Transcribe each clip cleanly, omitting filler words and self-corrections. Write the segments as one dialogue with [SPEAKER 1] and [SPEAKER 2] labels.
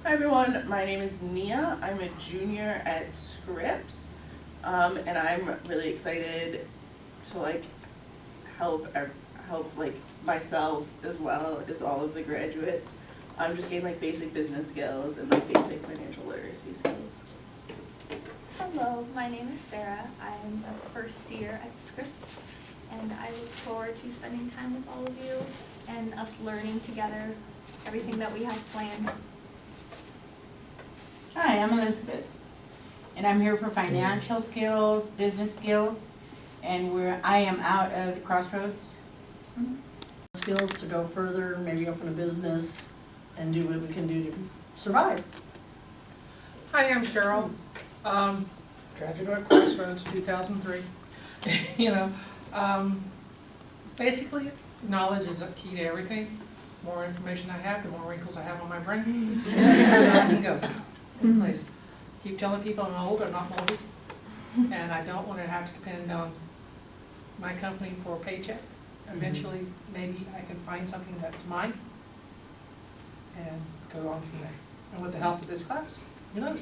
[SPEAKER 1] Hi everyone, my name is Nia. I'm a junior at Scripps, and I'm really excited to help myself as well as all of the graduates. I'm just getting basic business skills and basic financial literacy skills.
[SPEAKER 2] Hello, my name is Sarah. I'm a first year at Scripps, and I look forward to spending time with all of you and us learning together everything that we have planned.
[SPEAKER 3] Hi, I'm Elizabeth, and I'm here for financial skills, business skills, and I am out of the Crossroads.
[SPEAKER 4] Skills to go further, maybe open a business and do what we can do to survive.
[SPEAKER 5] Hi, I'm Cheryl, graduate of Crossroads, 2003. Basically, knowledge is a key to everything. The more information I have, the more wrinkles I have on my brain. And I can go in place. Keep telling people I'm old, I'm not moldy, and I don't want to have to depend on my company for a paycheck. Eventually, maybe I can find something that's mine and go on from there. And with the help of this class, who knows?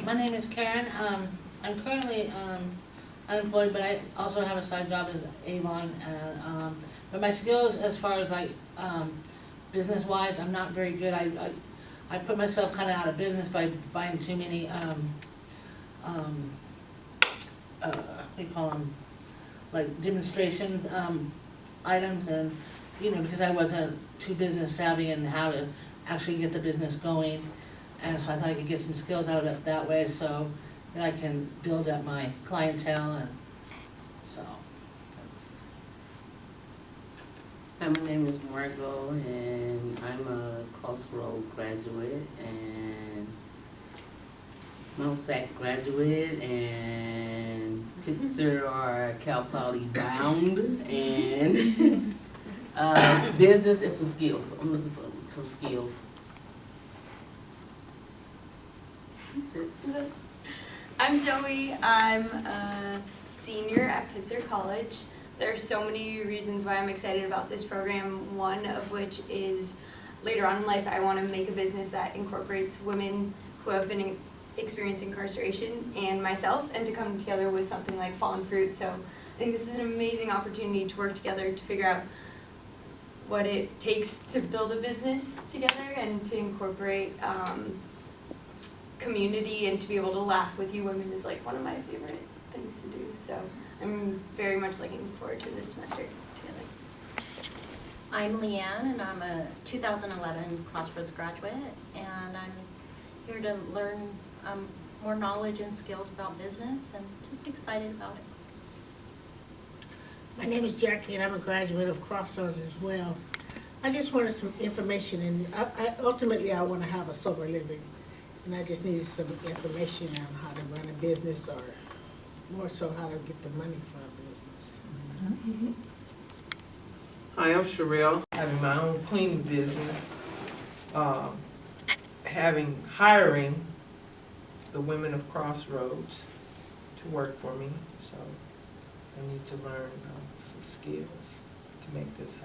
[SPEAKER 6] My name is Karen. I'm currently unemployed, but I also have a side job as Avon. But my skills, as far as business-wise, I'm not very good. I put myself kind of out of business by buying too many what do you call them? Like demonstration items, and because I wasn't too business savvy in how to actually get the business going. And so I thought I could get some skills out of it that way, so that I can build up my clientele, and so.
[SPEAKER 7] Hi, my name is Margot, and I'm a Crossroad graduate and Mount SAC graduate, and consider our Cal Poly bound, and business and some skills. I'm looking for some skills.
[SPEAKER 8] I'm Zoe. I'm a senior at Pitzer College. There are so many reasons why I'm excited about this program, one of which is later on in life I want to make a business that incorporates women who have been experiencing incarceration and myself, and to come together with something like Fallen Fruit. So I think this is an amazing opportunity to work together to figure out what it takes to build a business together and to incorporate community, and to be able to laugh with you women is one of my favorite things to do. So I'm very much looking forward to this semester together.
[SPEAKER 9] I'm Leanne, and I'm a 2011 Crossroads graduate, and I'm here to learn more knowledge and skills about business, and just excited about it.
[SPEAKER 10] My name is Jackie, and I'm a graduate of Crossroads as well. I just wanted some information, and ultimately I want to have a sober living. And I just needed some information on how to run a business, or more so how to get the money for a business.
[SPEAKER 11] Hi, I'm Sherelle, having my own cleaning business, hiring the women of Crossroads to work for me. So I need to learn some skills to make this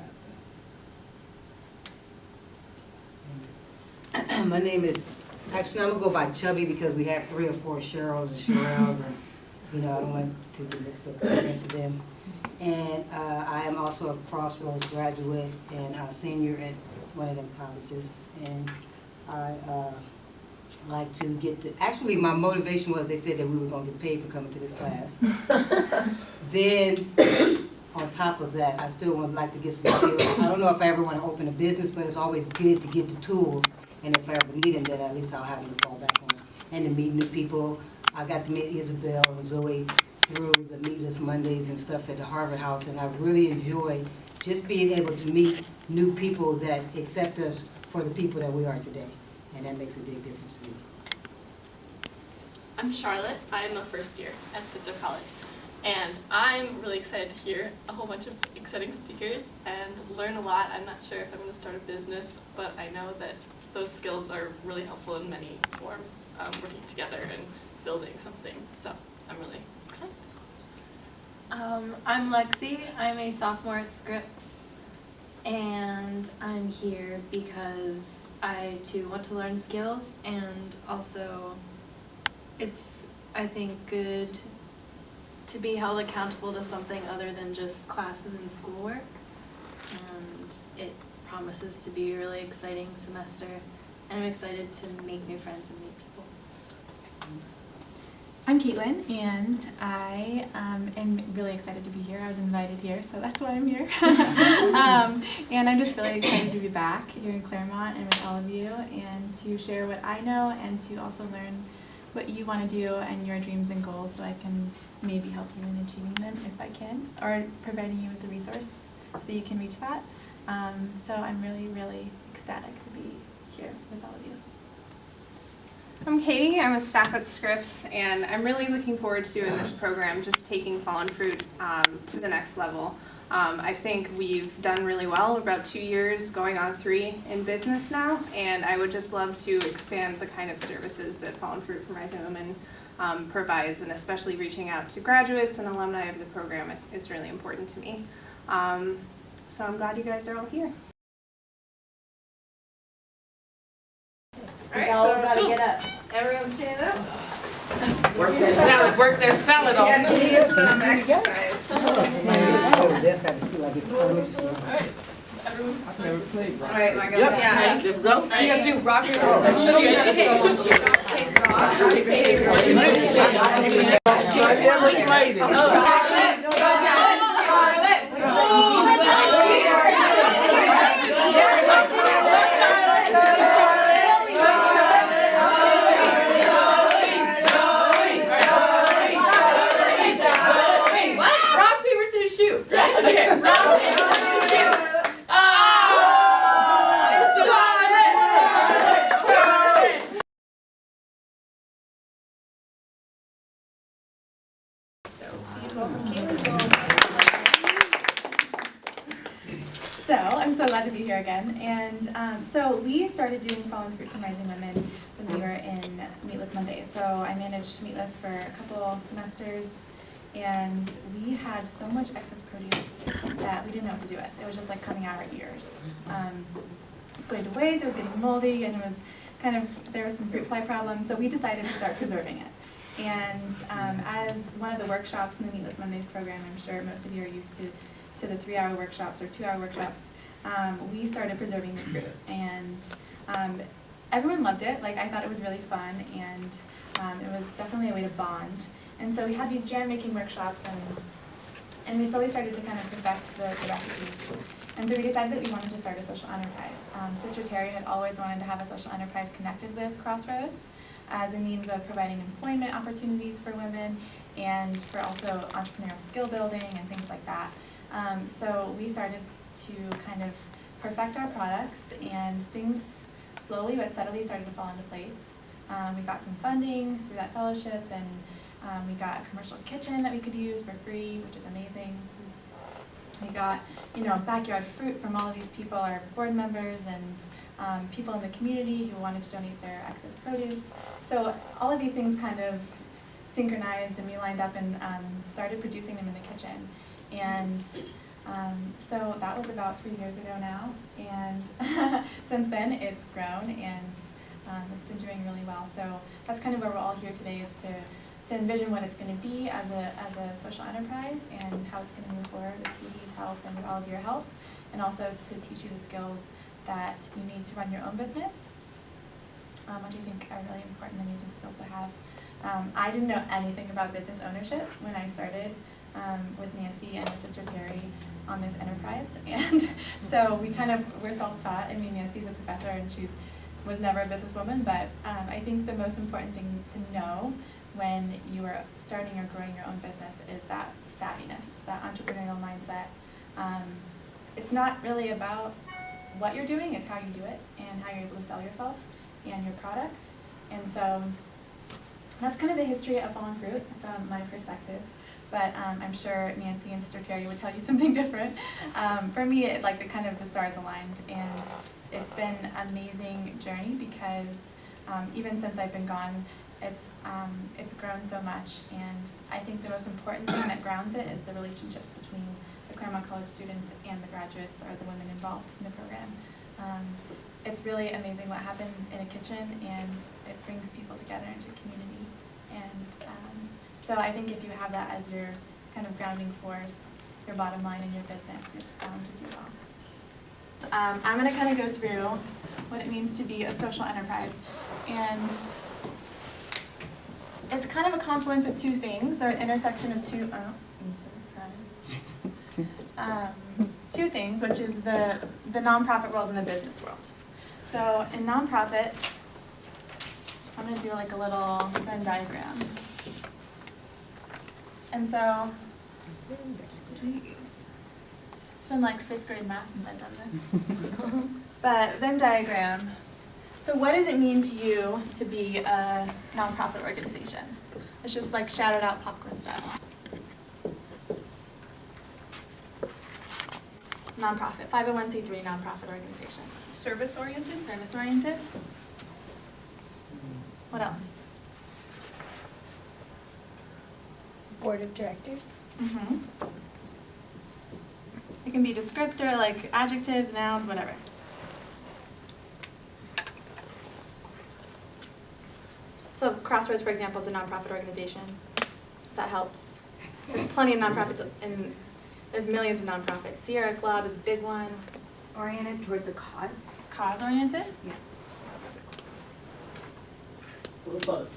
[SPEAKER 11] happen.
[SPEAKER 12] My name is, actually I'm gonna go by Chubby because we have 3 or 4 Cheryls and Sherelles, and I don't want to be mixed up with the rest of them. And I am also a Crossroads graduate and a senior at one of them colleges. And I like to get actually my motivation was they said that we were gonna get paid for coming to this class. Then on top of that, I still would like to get some skills. I don't know if I ever want to open a business, but it's always good to get the tool. And if I ever need them, then at least I'll have them to fall back on. And to meet new people. I got to meet Isabel and Zoe through the Meatless Mondays and stuff at the Harvard House, and I really enjoy just being able to meet new people that accept us for the people that we are today. And that makes a big difference to me.
[SPEAKER 13] I'm Charlotte. I'm a first year at Pitzer College. And I'm really excited to hear a whole bunch of exciting speakers and learn a lot. I'm not sure if I'm going to start a business, but I know that those skills are really helpful in many forms, working together and building something. So I'm really excited.
[SPEAKER 2] I'm Lexi. I'm a sophomore at Scripps, and I'm here because
[SPEAKER 14] I too want to learn skills, and also it's, I think, good to be held accountable to something other than just classes and schoolwork. And it promises to be a really exciting semester, and I'm excited to make new friends and meet people.
[SPEAKER 15] I'm Caitlin, and I am really excited to be here. I was invited here, so that's why I'm here. And I'm just really excited to be back here in Claremont and with all of you, and to share what I know and to also learn what you want to do and your dreams and goals, so I can maybe help you in achieving them if I can, or providing you with the resource so that you can reach that. So I'm really, really ecstatic to be here with all of you.
[SPEAKER 16] I'm Katie, I'm a staff at Scripps, and I'm really looking forward to doing this program, just taking Fallen Fruit to the next level. I think we've done really well. We're about 2 years, going on 3 in business now, and I would just love to expand the kind of services that Fallen Fruit for Rising Women provides, and especially reaching out to graduates and alumni of the program is really important to me. So I'm glad you guys are all here. All right, so gotta get up. Everyone stand up.
[SPEAKER 11] Work that salad, work that salad off.
[SPEAKER 16] Yeah, give us some exercise. All right, my God.
[SPEAKER 11] Yep.
[SPEAKER 16] Yeah.
[SPEAKER 11] Let's go.
[SPEAKER 16] So you have to do rock and roll. Rock, paper, scissors, shoot. Right? Okay. Rock, paper, scissors, shoot.
[SPEAKER 15] So I'm so glad to be here again. And so we started doing Fallen Fruit for Rising Women when we were in Meatless Mondays. So I managed Meatless for a couple semesters, and we had so much excess produce that we didn't know what to do with. It was just like coming out our ears. It was going to waste, it was getting moldy, and it was kind of, there were some fruit fly problems, so we decided to start preserving it. And as one of the workshops in the Meatless Mondays program, I'm sure most of you are used to the 3-hour workshops or 2-hour workshops, we started preserving the fruit. And everyone loved it. Like, I thought it was really fun, and it was definitely a way to bond. And so we had these jam making workshops, and we slowly started to kind of perfect the recipes. And so we decided that we wanted to start a social enterprise. Sister Terry had always wanted to have a social enterprise connected with Crossroads as a means of providing employment opportunities for women and for also entrepreneurial skill building and things like that. So we started to kind of perfect our products, and things slowly but steadily started to fall into place. We got some funding through that fellowship, and we got a commercial kitchen that we could use for free, which is amazing. We got, backyard fruit from all of these people, our board members, and people in the community who wanted to donate their excess produce. So all of these things kind of synchronized, and we lined up and started producing them in the kitchen. And so that was about 3 years ago now, and since then it's grown, and it's been doing really well. So that's kind of where we're all here today, is to envision what it's going to be as a social enterprise, and how it's going to move forward with PD's help and with all of your help, and also to teach you the skills that you need to run your own business, which I think are really important and amazing skills to have. I didn't know anything about business ownership when I started with Nancy and with Sister Terry on this enterprise, and so we're self-taught. I mean, Nancy's a professor and she was never a businesswoman, but I think the most important thing to know when you are starting or growing your own business is that savviness, that entrepreneurial mindset. It's not really about what you're doing, it's how you do it and how you're able to sell yourself and your product. And so that's kind of the history of Fallen Fruit from my perspective. But I'm sure Nancy and Sister Terry would tell you something different. For me, the stars aligned, and it's been an amazing journey because even since I've been gone, it's grown so much. And I think the most important thing that grounds it is the relationships between the Claremont College students and the graduates, or the women involved in the program. it's really amazing what happens in a kitchen, and it brings people together into a community. And so I think if you have that as your kind of grounding force, your bottom line in your business, it's bound to do well. I'm going to kind of go through what it means to be a social enterprise. And it's kind of a confluence of two things, or an intersection of two things, which is the nonprofit world and the business world. So in nonprofits, I'm going to do like a little Venn diagram. And so, geez, it's been like 5th grade math since I've done this. But Venn diagram. So what does it mean to you to be a nonprofit organization? Let's just like shout it out popcorn style. Nonprofit, 501c3 nonprofit organization.
[SPEAKER 16] Service-oriented?
[SPEAKER 15] Service-oriented. What else?
[SPEAKER 14] Board of directors.
[SPEAKER 15] Mm-hmm. It can be descriptor, like adjectives, nouns, whatever. So Crossroads, for example, is a nonprofit organization. That helps. There's plenty of nonprofits, and there's millions of nonprofits. Sierra Club is a big one.
[SPEAKER 9] Oriented towards a cause.
[SPEAKER 15] Cause-oriented?
[SPEAKER 9] Yeah.
[SPEAKER 7] What about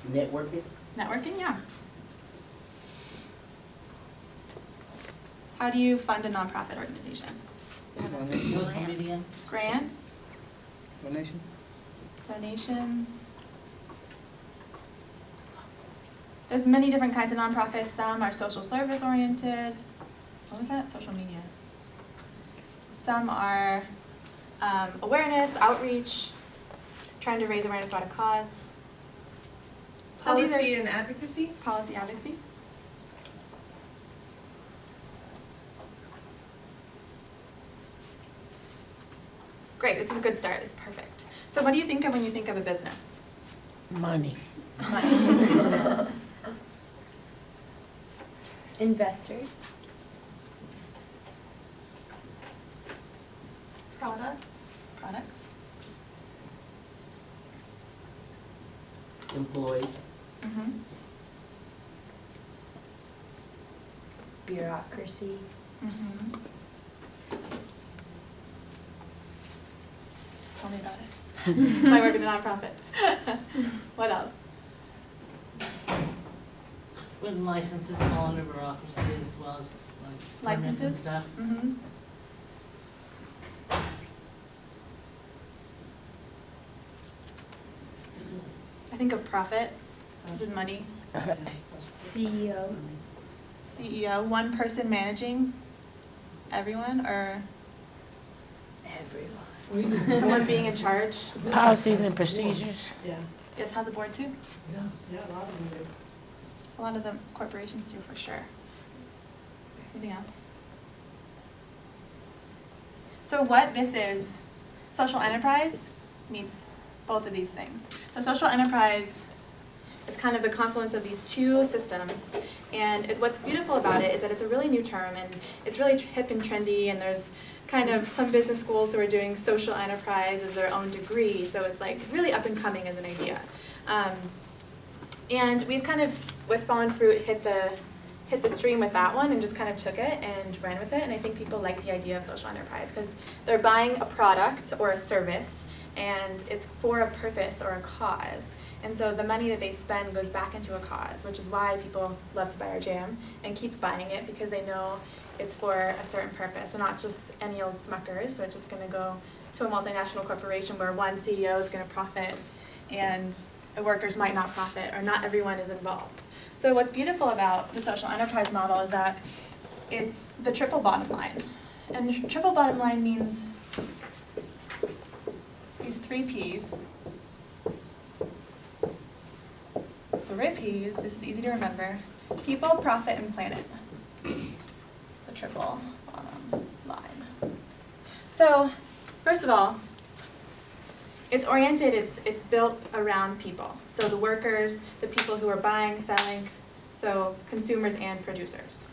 [SPEAKER 7] networking?
[SPEAKER 15] Networking, yeah. How do you fund a nonprofit organization?
[SPEAKER 6] Social media.
[SPEAKER 15] Grants?
[SPEAKER 12] Donations?
[SPEAKER 15] Donations? There's many different kinds of nonprofits. Some are social service oriented. What was that? Social media. Some are awareness, outreach, trying to raise awareness about a cause. So these
[SPEAKER 16] Policy
[SPEAKER 15] are
[SPEAKER 16] and advocacy?
[SPEAKER 15] policy advocacy. Great, this is a good start. This is perfect. So what do you think of when you think of a business?
[SPEAKER 6] Money.
[SPEAKER 15] Money.
[SPEAKER 14] Investors.
[SPEAKER 15] Products.
[SPEAKER 7] Employees.
[SPEAKER 15] Mm-hmm.
[SPEAKER 14] Bureaucracy.
[SPEAKER 15] Mm-hmm. Tell me about it. So I work in a nonprofit. What else?
[SPEAKER 6] Wouldn't licenses fall under bureaucracy as well as like permits and
[SPEAKER 15] Licenses?
[SPEAKER 6] stuff?
[SPEAKER 15] Mm-hmm. I think of profit, which is money.
[SPEAKER 14] CEO.
[SPEAKER 15] CEO, one person managing everyone, or
[SPEAKER 14] Everyone.
[SPEAKER 15] someone being in charge.
[SPEAKER 6] Policies and procedures.
[SPEAKER 4] Yeah,
[SPEAKER 15] Yes, has a board too.
[SPEAKER 4] yeah, a lot of them do.
[SPEAKER 15] A lot of the corporations do, for sure. Anything else? So what this is, social enterprise meets both of these things. So social enterprise is kind of the confluence of these two systems, and what's beautiful about it is that it's a really new term, and it's really hip and trendy, and there's kind of some business schools who are doing social enterprise as their own degree, so it's like really up and coming as an idea. And we've kind of, with Fallen Fruit, hit the stream with that one and just kind of took it and ran with it, and I think people like the idea of social enterprise because they're buying a product or a service, and it's for a purpose or a cause. And so the money that they spend goes back into a cause, which is why people love to buy our jam and keep buying it, because they know it's for a certain purpose. So not just any old Smuckers, so it's just going to go to a multinational corporation where one CEO is going to profit and the workers might not profit, or not everyone is involved. So what's beautiful about the social enterprise model is that it's the triple bottom line. And the triple bottom line means these 3 Ps. The RIPs, this is easy to remember, people, profit, and planet. The triple bottom line. So, first of all, it's oriented, it's built around people. So the workers, the people who are buying, selling, so consumers and producers.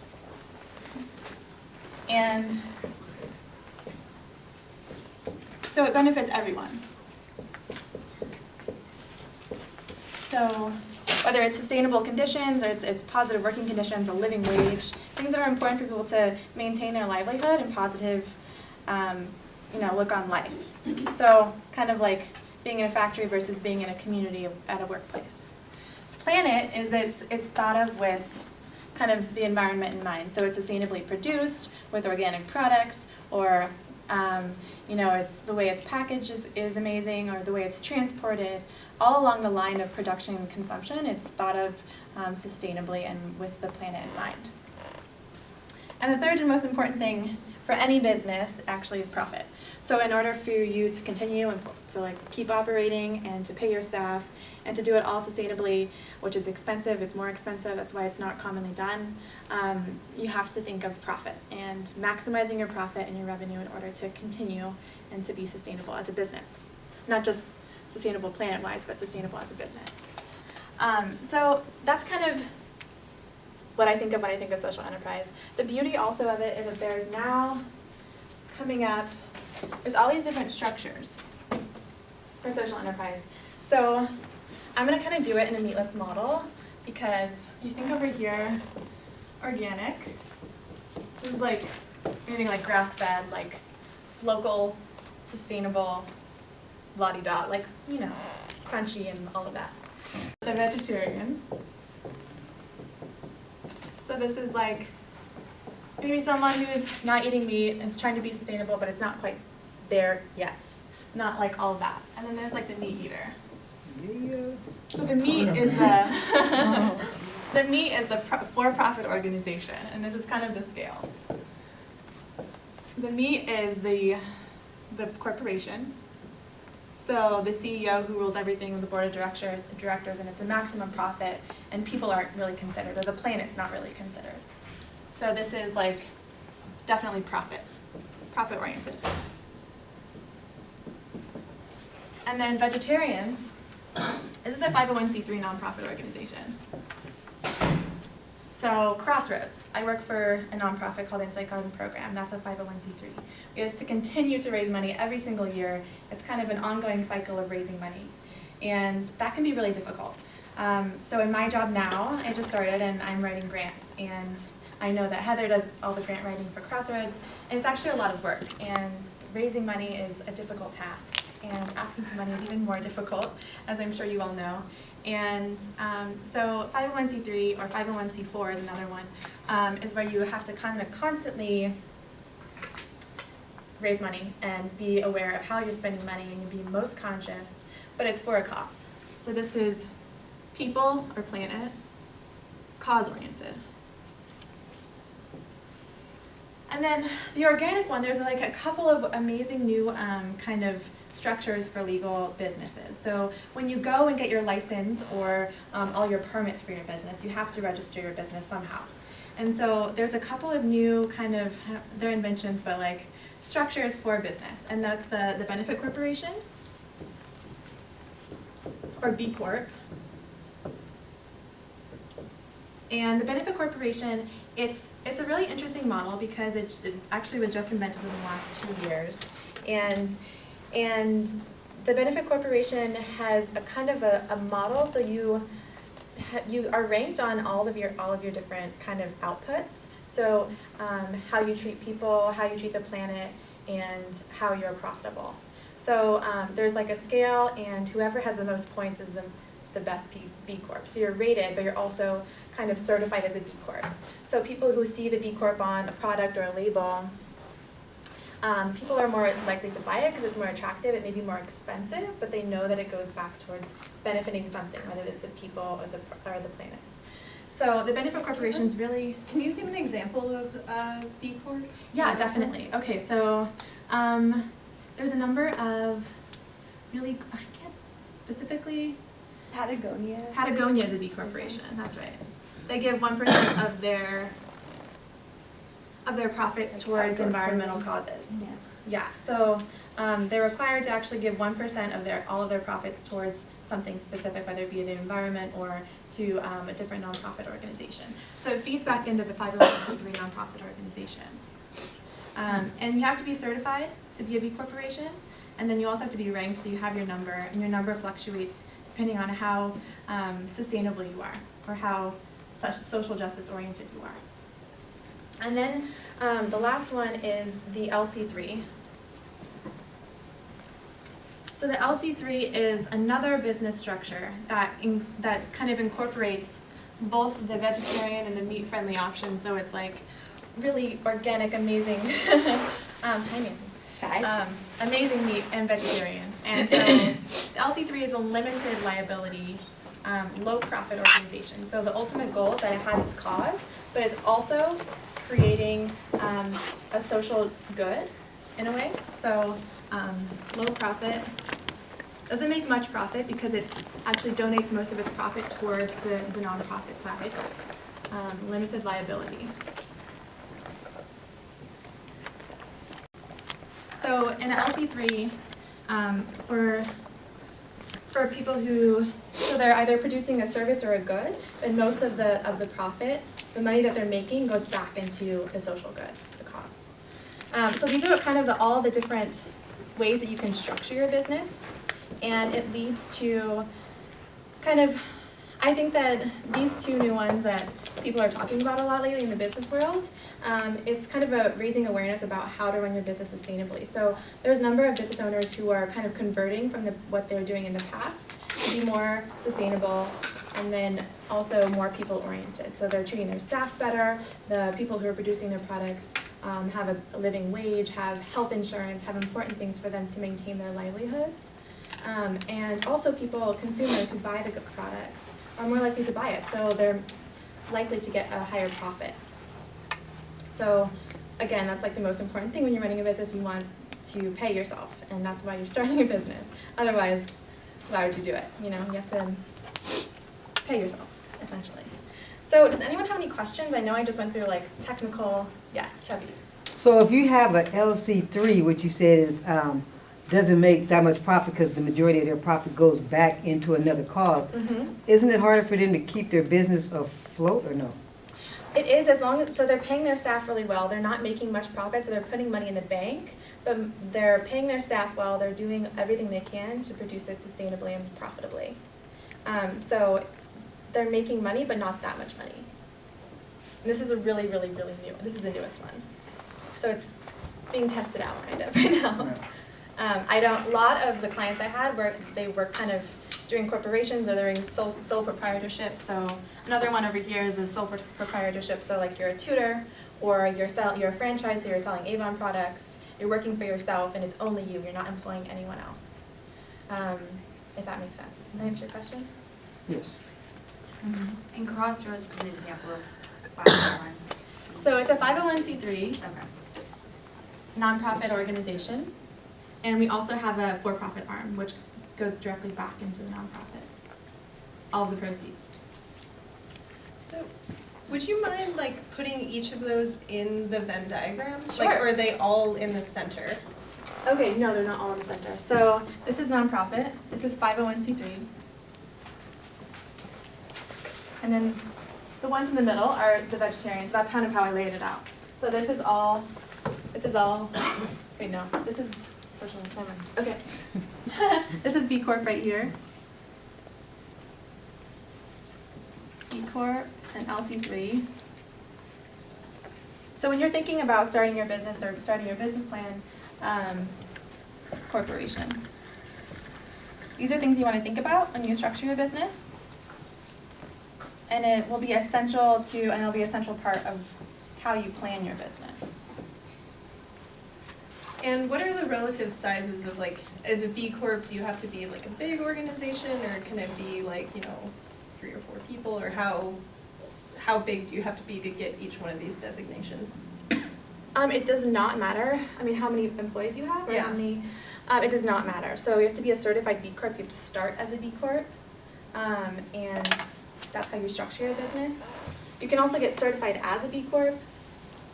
[SPEAKER 15] And So it benefits everyone. So whether it's sustainable conditions or it's positive working conditions, a living wage, things that are important for people to maintain their livelihood and positive, look on life. So kind of like being in a factory versus being in a community at a workplace. So Planet it's thought of with kind of the environment in mind. So it's sustainably produced with organic products, or it's the way it's packaged is amazing, or the way it's transported. All along the line of production and consumption, it's thought of sustainably and with the planet in mind. And the third and most important thing for any business actually is profit. So in order for you to continue and to keep operating and to pay your staff and to do it all sustainably, which is expensive, it's more expensive, that's why it's not commonly done, you have to think of profit and maximizing your profit and your revenue in order to continue and to be sustainable as a business. Not just sustainable planet-wise, but sustainable as a business. So that's kind of what I think of when I think of social enterprise. The beauty also of it is that there's now coming up, there's all these different structures for social enterprise. So I'm going to kind of do it in a meatless model because you think over here, organic, this is like anything like grass-fed, like local, sustainable, blah-de-da, like, crunchy and all of that. The vegetarian. So this is like maybe someone who's not eating meat and is trying to be sustainable, but it's not quite there yet. Not like all of that. And then there's like the meat eater. So the meat is the meat is the for-profit organization, and this is kind of the scale. The meat is the corporation. So the CEO who rules everything, the board of directors, and it's a maximum profit, and people aren't really considered, or the planet's not really considered. So this is definitely profit-oriented. And then vegetarian, this is a 501c3 nonprofit organization. So Crossroads, I work for a nonprofit called Insight Garden Program. That's a 501c3. We have to continue to raise money every single year. It's kind of an ongoing cycle of raising money. And that can be really difficult. So in my job now, I just started and I'm writing grants. And I know that Heather does all the grant writing for Crossroads. And it's actually a lot of work. And raising money is a difficult task. And asking for money is even more difficult, as I'm sure you all know. And so 501c3 or 501c4 is another one, is where you have to kind of constantly raise money and be aware of how you're spending money and you be most conscious, but it's for a cause. So this is people or planet, cause-oriented. And then the organic one, there's a couple of amazing new kind of structures for legal businesses. So when you go and get your license or all your permits for your business, you have to register your business somehow. And so there's a couple of new kind of, they're inventions, but structures for business. And that's the Benefit Corporation, or B Corp. And the Benefit Corporation, it's a really interesting model because it actually was just invented in the last 2 years. And the Benefit Corporation has a kind of a model, so you are ranked on all of your different kind of outputs. So how you treat people, how you treat the planet, and how you're profitable. So there's a scale, and whoever has the most points is the best B Corp. So you're rated, but you're also kind of certified as a B Corp. So people who see the B Corp on a product or a label, people are more likely to buy it because it's more attractive. It may be more expensive, but they know that it goes back towards benefiting something, whether it's the people or the planet. So the Benefit Corporation's really...
[SPEAKER 2] Can you give an example of B Corp?
[SPEAKER 15] Yeah, definitely. Okay, so there's a number of really, I can't specifically... Patagonia is a B Corporation, that's right. They give 1% of their profits towards environmental causes. Yeah, so they're required to actually give 1% of all of their profits towards something specific, whether it be the environment or to a different nonprofit organization. So it feeds back into the 501c3 nonprofit organization. And you have to be certified to be a B Corporation. And then you also have to be ranked, so you have your number, and your number fluctuates depending on how sustainable you are, or how social justice oriented you are. And then the last one is the LC3. So the LC3 is another business structure that kind of incorporates both the vegetarian and the meat-friendly options. So it's like really organic, amazing, hi Nancy, amazing meat and vegetarian. And so the LC3 is a limited liability, low profit organization. So the ultimate goal is that it has its cause, but it's also creating a social good in a way. So low profit, doesn't make much profit because it actually donates most of its profit towards the nonprofit side. Limited liability. So in LC3, for people who, so they're either producing a service or a good, and most of the profit, the money that they're making goes back into the social good, the cause. So these are kind of all the different ways that you can structure your business, and it leads to kind of, I think that these two new ones that people are talking about a lot lately in the business world, it's kind of raising awareness about how to run your business sustainably. So there's a number of business owners who are kind of converting from what they were doing in the past to be more sustainable, and then also more people-oriented. So they're treating their staff better, the people who are producing their products have a living wage, have health insurance, have important things for them to maintain their livelihoods. And also consumers who buy the good products are more likely to buy it, so they're likely to get a higher profit. So again, that's like the most important thing when you're running a business. You want to pay yourself, and that's why you're starting a business. Otherwise, why would you do it? You know, you have to pay yourself, essentially. So does anyone have any questions? I know I just went through like technical, yes, Chubby.
[SPEAKER 12] So if you have a LC3, which you said is doesn't make that much profit because the majority of their profit goes back into another cause, isn't it harder for them to keep their business afloat or no?
[SPEAKER 15] It is, as long as, so they're paying their staff really well, they're not making much profit, so they're putting money in the bank, but they're paying their staff well, they're doing everything they can to produce it sustainably and profitably. So they're making money, but not that much money. And this is a really, really, really new, this is the newest one. So it's being tested out kind of right now. A lot of the clients I had they were kind of doing corporations, or they're in sole proprietorship. So another one over here is a sole proprietorship. So like you're a tutor, or you're a franchise, so you're selling Avon products, you're working for yourself, and it's only you, you're not employing anyone else. If that makes sense. Did I answer your question?
[SPEAKER 12] Yes.
[SPEAKER 17] And Crossroads is an example of 501.
[SPEAKER 15] So it's a 501c3 nonprofit organization, and we also have a for-profit arm, which goes directly back into the nonprofit, all of the proceeds.
[SPEAKER 16] So, would you mind like putting each of those in the Venn diagram?
[SPEAKER 15] Sure.
[SPEAKER 16] Like, or are they all in the center?
[SPEAKER 15] Okay, no, they're not all in the center. So this is nonprofit, this is 501c3. And then the ones in the middle are the vegetarians. So that's kind of how I laid it out. So this is all, wait, no, this is social, never mind. Okay. This is B Corp right here. B Corp and LC3. So when you're thinking about starting your business or starting your business plan, corporation. These are things you want to think about when you structure your business. And it will be essential to, and it'll be an essential part of how you plan your business.
[SPEAKER 16] And what are the relative sizes of, like, as a B Corp, do you have to be like a big organization, or can it be like, 3 or 4 people, or how big do you have to be to get each one of these designations?
[SPEAKER 15] It does not matter. I mean, how many employees you have, or how many, it does not matter. So you have to be a certified B Corp, you have to start as a B Corp, and that's how you structure your business. You can also get certified as a B Corp,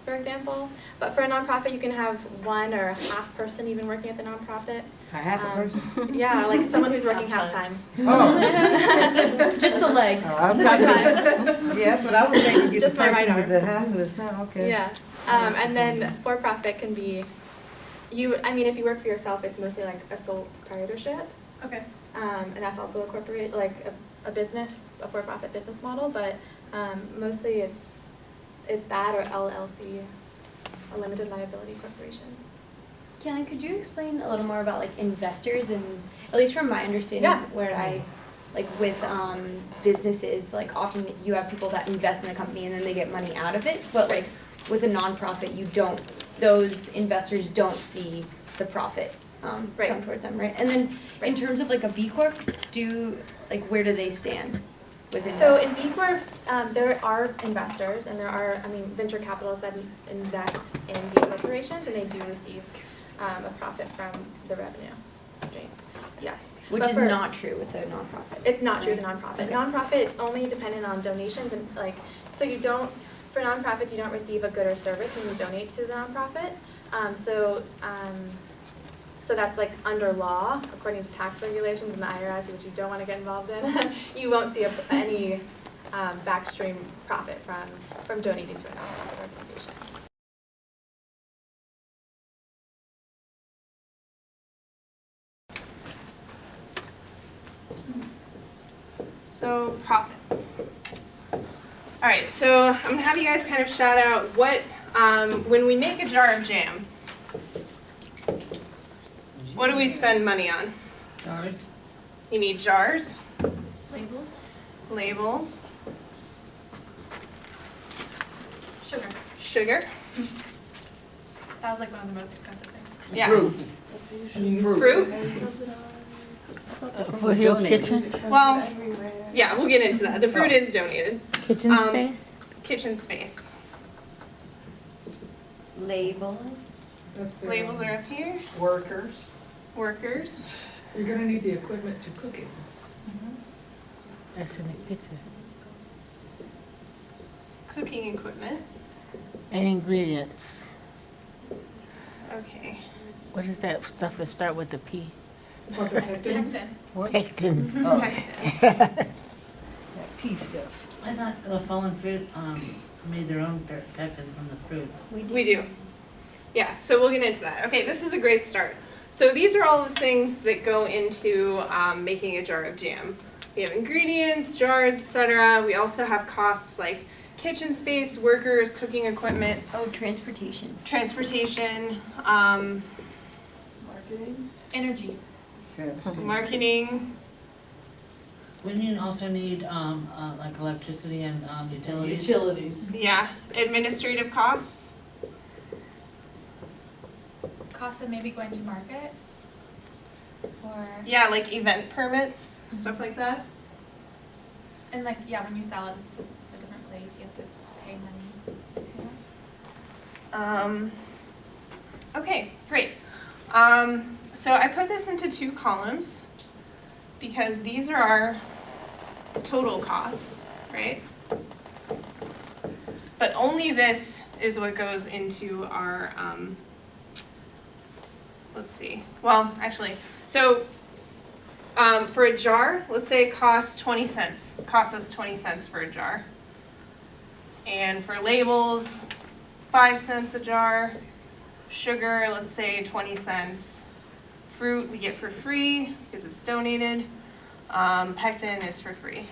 [SPEAKER 15] for example, but for a nonprofit you can have one or a half person even working at the nonprofit.
[SPEAKER 12] A half a person?
[SPEAKER 15] Yeah, like someone who's working half-time.
[SPEAKER 12] Oh.
[SPEAKER 15] Just the legs.
[SPEAKER 12] Oh, I was probably, yeah, but I was thinking you
[SPEAKER 15] Just
[SPEAKER 12] the
[SPEAKER 15] my right
[SPEAKER 12] person
[SPEAKER 15] arm.
[SPEAKER 12] with the half of the sound, okay.
[SPEAKER 15] Yeah, and then for-profit can be if you work for yourself, it's mostly like a sole proprietorship.
[SPEAKER 16] Okay.
[SPEAKER 15] And that's also a business, a for-profit business model, but mostly it's that or LLC, a limited liability corporation.
[SPEAKER 8] Kelly, could you explain a little more about like investors and, at least from my understanding, where I, like with businesses, like often you have people that invest in the company and then they get money out of it, but like with a nonprofit, those investors don't see the profit come towards them, right? And then in terms of like a B Corp, where do they stand with investors?
[SPEAKER 15] So in B Corps, there are investors and there are, venture capitalists that invest in B corporations and they do receive a profit from the revenue stream. Yes.
[SPEAKER 8] Which is not true with a nonprofit.
[SPEAKER 15] It's not true with a nonprofit.
[SPEAKER 8] Okay.
[SPEAKER 15] Nonprofit, it's only dependent on donations and for nonprofits, you don't receive a good or service when you donate to the nonprofit. So that's like under law, according to tax regulations and the IRS, which you don't want to get involved in. You won't see any backstream profit from donating to a nonprofit organization.
[SPEAKER 16] So profit. All right, so I'm gonna have you guys kind of shout out when we make a jar of jam, what do we spend money on?
[SPEAKER 6] Jars.
[SPEAKER 16] You need jars.
[SPEAKER 2] Labels.
[SPEAKER 16] Labels.
[SPEAKER 15] Sugar.
[SPEAKER 16] Sugar.
[SPEAKER 15] That was like one of the most expensive things.
[SPEAKER 16] Yeah.
[SPEAKER 6] Fruit.
[SPEAKER 16] Fruit.
[SPEAKER 6] For your kitchen?
[SPEAKER 16] Well, yeah, we'll get into that. The fruit is donated.
[SPEAKER 8] Kitchen space.
[SPEAKER 16] Kitchen space.
[SPEAKER 8] Labels.
[SPEAKER 16] Labels are up here.
[SPEAKER 5] Workers.
[SPEAKER 16] Workers.
[SPEAKER 5] You're gonna need the equipment to cook it.
[SPEAKER 6] That's in the kitchen.
[SPEAKER 16] Cooking equipment.
[SPEAKER 6] And ingredients.
[SPEAKER 16] Okay.
[SPEAKER 6] What is that stuff that start with the P?
[SPEAKER 16] Pectin.
[SPEAKER 6] Pectin.
[SPEAKER 16] Oh.
[SPEAKER 6] That
[SPEAKER 11] P stuff.
[SPEAKER 6] I thought the fallen fruit made their own pectin from the fruit.
[SPEAKER 16] We do. Yeah, so we'll get into that. Okay, this is a great start. So these are all the things that go into making a jar of jam. We have ingredients, jars, etc. We also have costs like kitchen space, workers, cooking equipment.
[SPEAKER 8] Oh, transportation.
[SPEAKER 16] Transportation.
[SPEAKER 1] Marketing.
[SPEAKER 2] Energy.
[SPEAKER 16] Marketing.
[SPEAKER 6] Wouldn't you also need like electricity and utilities?
[SPEAKER 11] Utilities.
[SPEAKER 16] Yeah, administrative costs.
[SPEAKER 15] Costs of maybe going to market or
[SPEAKER 16] Yeah, like event permits, stuff like that.
[SPEAKER 15] and when you sell it, it's a different place. You have to pay money.
[SPEAKER 16] Okay, great. So I put this into 2 columns because these are our total costs, right? But only this is what goes into our, let's see, well, actually, so for a jar, let's say it costs 20 cents, costs us 20 cents for a jar. And for labels, 5 cents a jar. Sugar, let's say 20 cents. Fruit we get for free because it's donated. Pectin is for free.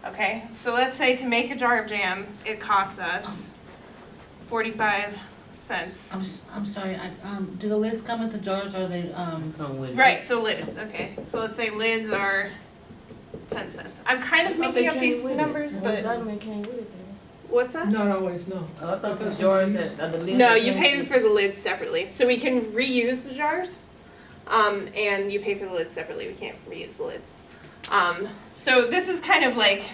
[SPEAKER 16] Okay, so let's say to make a jar of jam, it costs us 45 cents.
[SPEAKER 6] I'm sorry, do the lids come with the jars or are they
[SPEAKER 7] Come with it.
[SPEAKER 16] Right, so lids, okay. So let's say lids are 10 cents. I'm kind of making up these numbers, but what's that?
[SPEAKER 5] Not always, no.
[SPEAKER 11] I thought the jars are the lids.
[SPEAKER 16] No,
[SPEAKER 11] that
[SPEAKER 16] you
[SPEAKER 11] came
[SPEAKER 16] pay
[SPEAKER 11] with-
[SPEAKER 16] for the lids separately. So we can reuse the jars, and you pay for the lids separately. We can't reuse the lids. So this is kind of like,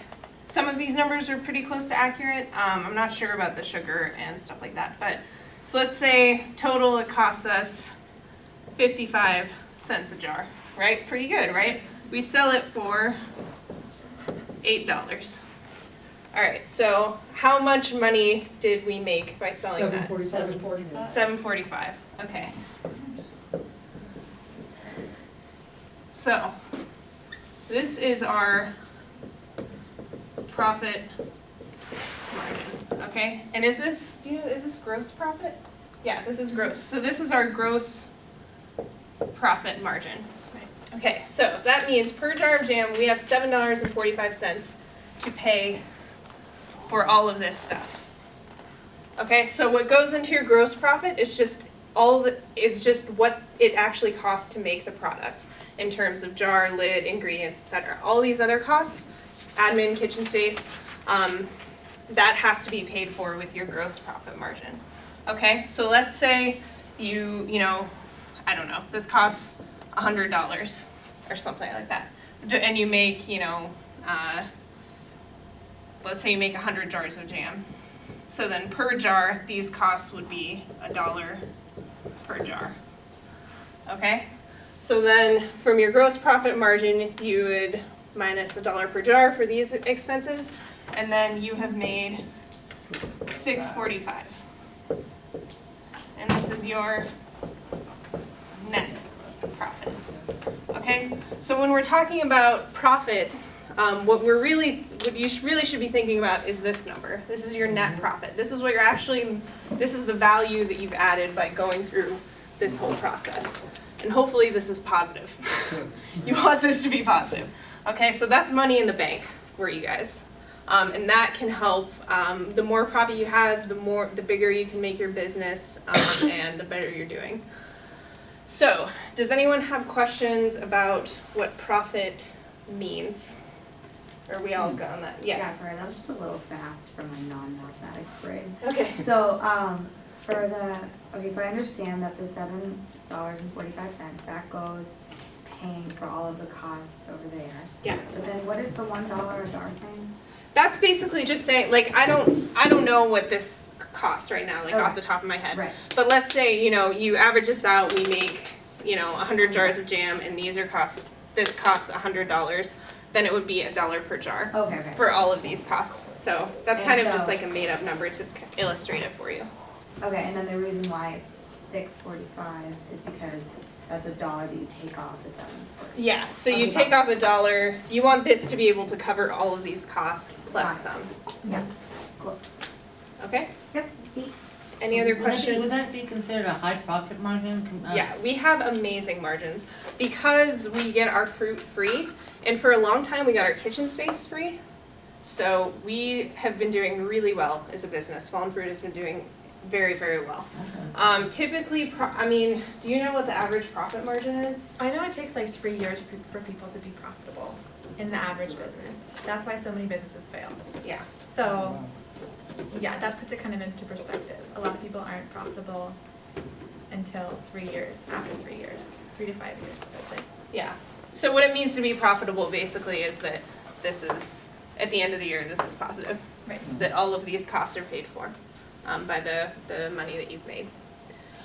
[SPEAKER 16] some of these numbers are pretty close to accurate. I'm not sure about the sugar and stuff like that, but, so let's say total it costs us 55 cents a jar, right? Pretty good, right? We sell it for $8. All right, so how much money did we make by selling that? $7.45, okay. So, this is our profit margin, okay? And is this gross profit? Yeah, this is gross. So this is our gross profit margin. Okay, so that means per jar of jam, we have $7.45 to pay for all of this stuff. Okay, so what goes into your gross profit is just what it actually costs to make the product in terms of jar, lid, ingredients, etc. All these other costs, admin, kitchen space, that has to be paid for with your gross profit margin. Okay, so let's say you know, I don't know, this costs $100 or something like that. And you make, you know, let's say you make 100 jars of jam. So then per jar, these costs would be $1 per jar. Okay? So then from your gross profit margin, you would minus $1 per jar for these expenses, and then you have made $6.45. And this is your net profit. Okay? So when we're talking about profit, what you really should be thinking about is this number. This is your net profit. This is what you're actually, this is the value that you've added by going through this whole process. And hopefully this is positive. You want this to be positive. Okay, so that's money in the bank for you guys. And that can help, the more profit you have, the bigger you can make your business, and the better you're doing. So, does anyone have questions about what profit means? Are we all good on that? Yes.
[SPEAKER 17] Yeah, sorry, that was just a little fast for my non-mathematic brain.
[SPEAKER 16] Okay.
[SPEAKER 17] So, so I understand that the $7.45, that goes to paying for all of the costs over there.
[SPEAKER 16] Yeah.
[SPEAKER 17] But then what is the $1 a jar thing?
[SPEAKER 16] That's basically just saying, like, I don't know what this costs right now, like off the top of my head.
[SPEAKER 17] Right.
[SPEAKER 16] But let's say, you know, you average this out, we make, you know, 100 jars of jam, and this costs $100. Then it would be $1 per jar for all of these costs. So that's kind of just like a made-up number to illustrate it for you.
[SPEAKER 17] Okay, and then the reason why it's $6.45 is because that's $1 that you take off the $7.45.
[SPEAKER 16] Yeah, so you take off $1. You want this to be able to cover all of these costs plus some.
[SPEAKER 17] Yeah, cool.
[SPEAKER 16] Okay?
[SPEAKER 17] Yep, thanks.
[SPEAKER 16] Any other questions?
[SPEAKER 6] Would that be considered a high profit margin?
[SPEAKER 16] Yeah, we have amazing margins because we get our fruit free, and for a long time we got our kitchen space free. So we have been doing really well as a business. Fallen Fruit has been doing very, very well. Typically, do you know what the average profit margin is?
[SPEAKER 15] I know it takes like 3 years for people to be profitable in the average business. That's why so many businesses fail.
[SPEAKER 16] Yeah.
[SPEAKER 15] So, yeah, that puts it kind of into perspective. A lot of people aren't profitable until 3 years, after 3 years, 3 to 5 years, I think.
[SPEAKER 16] Yeah. So what it means to be profitable basically is that this is, at the end of the year, this is positive.
[SPEAKER 15] Right.
[SPEAKER 16] That all of these costs are paid for by the money that you've made.